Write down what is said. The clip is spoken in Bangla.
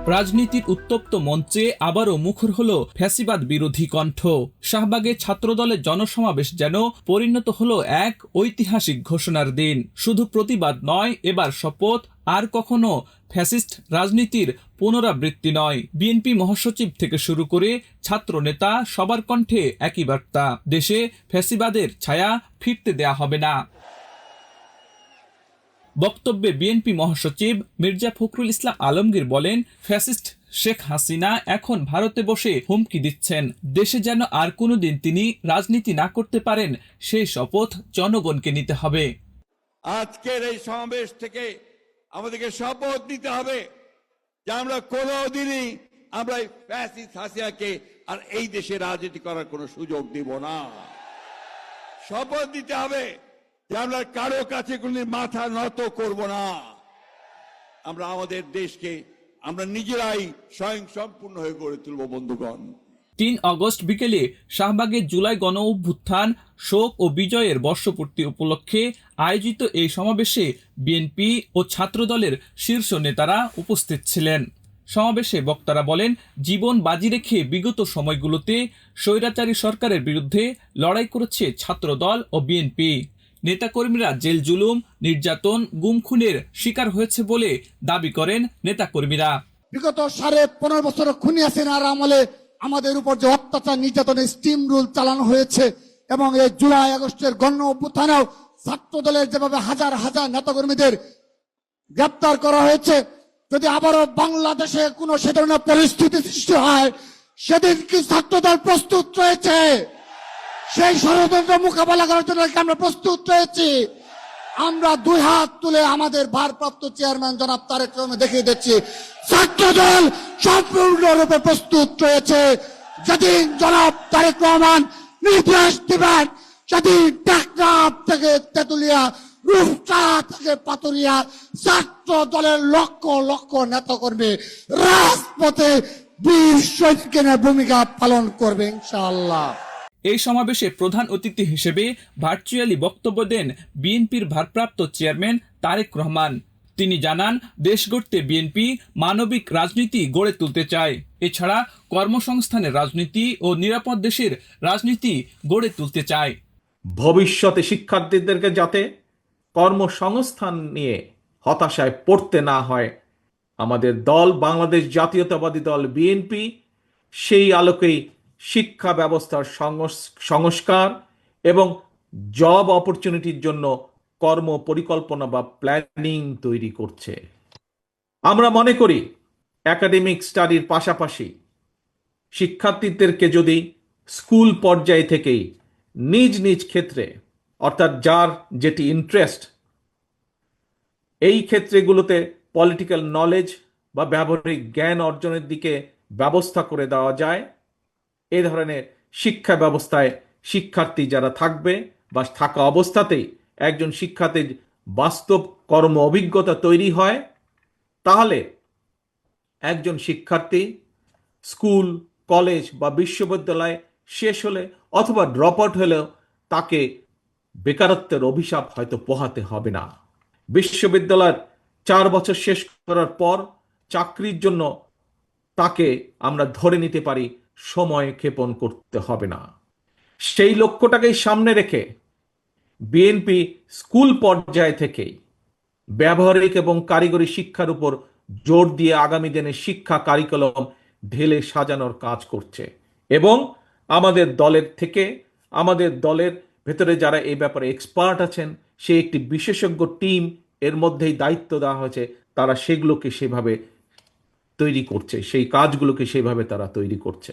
রাজনীতির উত্তপ্ত মঞ্চে আবারও মুখর হলো ফ্যাসিবাদ বিরোধী কণ্ঠ। শাহবাগে ছাত্রদলের জনসমাবেশ যেন পরিণত হলো এক ঐতিহাসিক ঘোষণার দিন। শুধু প্রতিবাদ নয়, এবার শপথ আর কখনো ফ্যাসিস্ট রাজনীতির পুনরাবৃত্তি নয়। বিএনপি মহাসচিব থেকে শুরু করে ছাত্র নেতা সবার কণ্ঠে একই বার্তা, দেশে ফ্যাসিবাদের ছায়া ফিরতে দেয়া হবে না। বক্তব্যে বিএনপি মহাসচিব মির্জা ফখরুল ইসলাম আলমগীর বলেন, ফ্যাসিস্ট শেখ হাসিনা এখন ভারতে বসে হুমকি দিচ্ছেন, দেশে যেন আর কোনোদিন তিনি রাজনীতি না করতে পারেন সেই শপথ জনগণকে নিতে হবে। আজকের এই সমাবেশ থেকে আমাদেরকে শপথ নিতে হবে যে আমরা কোনোদিনই আমরা ফ্যাসিস্ট হাসিনাকে আর এই দেশে রাজনীতি করার কোনো সুযোগ দিব না। শপথ নিতে হবে যে আমরা কারো কাছে কোনদিন মাথা নত করব না। আমরা আমাদের দেশকে আমরা নিজেরাই স্বয়ং সম্পূর্ণ হয়ে গড়ে তুলব। বন্ধুগণ, ৩ আগস্ট বিকেলে শাহবাগে জুলাই গণ অভ্যুত্থান, শোক ও বিজয়ের বর্ষপূর্তি উপলক্ষে আয়োজিত এই সমাবেশে বিএনপি ও ছাত্রদলের শীর্ষ নেতারা উপস্থিত ছিলেন। সমাবেশে বক্তারা বলেন, জীবন বাজি রেখে বিগত সময়গুলোতে স্বৈরাচারী সরকারের বিরুদ্ধে লড়াই করেছে ছাত্রদল ও বিএনপি। নেতাকর্মীরা জেল জুলুম, নির্যাতন, গুম খুনের শিকার হয়েছে বলে দাবি করেন নেতাকর্মীরা। বিগত 15.5 বছর খুনি হাসিনার আমলে আমাদের উপর যে অত্যাচার, নির্যাতনের স্টিম রুল চালানো হয়েছে এবং এই জুলাই আগস্টের গণ অভ্যুত্থানেও ছাত্র দলের যেভাবে হাজার হাজার নেতাকর্মীদের গ্রেপ্তার করা হয়েছে, যদি আবারও বাংলাদেশে কোনো সে ধরনের পরিস্থিতি সৃষ্টি হয়, সেদিন কি ছাত্রদল প্রস্তুত রয়েছে? সেই ষড়যন্ত্র মোকাবেলা করার জন্য আমরা প্রস্তুত রয়েছি। আমরা 2 হাত তুলে আমাদের ভারপ্রাপ্ত চেয়ারম্যান জনাব তারেক রহমান দেখিয়ে দিচ্ছি, ছাত্রদল সম্পূর্ণরূপে প্রস্তুত রয়েছে। যেদিন জনাব তারেক রহমান নির্দেশ দিবেন, সেদিন টেকনাফ থেকে তেতুলিয়া, রূপসা থেকে পাতুরিয়া ছাত্র দলের লক্ষ লক্ষ নেতাকর্মী রাজপথে বীর সৈনিকের ভূমিকা পালন করবে ইনশাআল্লাহ। এই সমাবেশে প্রধান অতিথি হিসেবে ভার্চুয়ালি বক্তব্য দেন বিএনপির ভারপ্রাপ্ত চেয়ারম্যান তারেক রহমান। তিনি জানান, দেশ গড়তে বিএনপি মানবিক রাজনীতি গড়ে তুলতে চায়। এছাড়া কর্মসংস্থানের রাজনীতি ও নিরাপদ দেশের রাজনীতি গড়ে তুলতে চায়। ভবিষ্যতে শিক্ষার্থীদেরকে যাতে কর্মসংস্থান নিয়ে হতাশায় পড়তে না হয়, আমাদের দল বাংলাদেশ জাতীয়তাবাদী দল বিএনপি সেই আলোকেই শিক্ষা ব্যবস্থার সংস্কার এবং জব অপরচুনিটির জন্য কর্ম পরিকল্পনা বা প্ল্যানিং তৈরি করছে। আমরা মনে করি একাডেমিক স্টাডির পাশাপাশি শিক্ষার্থীদেরকে যদি স্কুল পর্যায় থেকেই নিজ নিজ ক্ষেত্রে, অর্থাৎ যার যেটি ইন্টারেস্ট, এই ক্ষেত্রগুলোতে পলিটিক্যাল নলেজ বা ব্যবহারিক জ্ঞান অর্জনের দিকে ব্যবস্থা করে দেওয়া যায়, এই ধরনের শিক্ষা ব্যবস্থায় শিক্ষার্থী যারা থাকবে বা থাকা অবস্থাতেই একজন শিক্ষার্থীর বাস্তব কর্ম অভিজ্ঞতা তৈরি হয়, তাহলে একজন শিক্ষার্থী স্কুল, কলেজ বা বিশ্ববিদ্যালয় শেষ হলে অথবা ড্রপ আউট হলেও তাকে বেকারত্বের অভিশাপ হয়তো পোহাতে হবে না। বিশ্ববিদ্যালয়ের 4 বছর শেষ করার পর চাকরির জন্য তাকে আমরা ধরে নিতে পারি সময় ক্ষেপণ করতে হবে না। সেই লক্ষ্যটাকেই সামনে রেখে বিএনপি স্কুল পর্যায় থেকেই ব্যবহারিক এবং কারিগরি শিক্ষার উপর জোর দিয়ে আগামী দিনে শিক্ষা কারিকুলাম ঢেলে সাজানোর কাজ করছে এবং আমাদের দলের ভেতরে যারা এই ব্যাপারে এক্সপার্ট আছেন, সে একটি বিশেষজ্ঞ টিম এর মধ্যেই দায়িত্ব দেওয়া হয়েছে, তারা সেগুলোকে সেভাবে তৈরি করছে, সেই কাজগুলোকে সেভাবে তারা তৈরি করছে।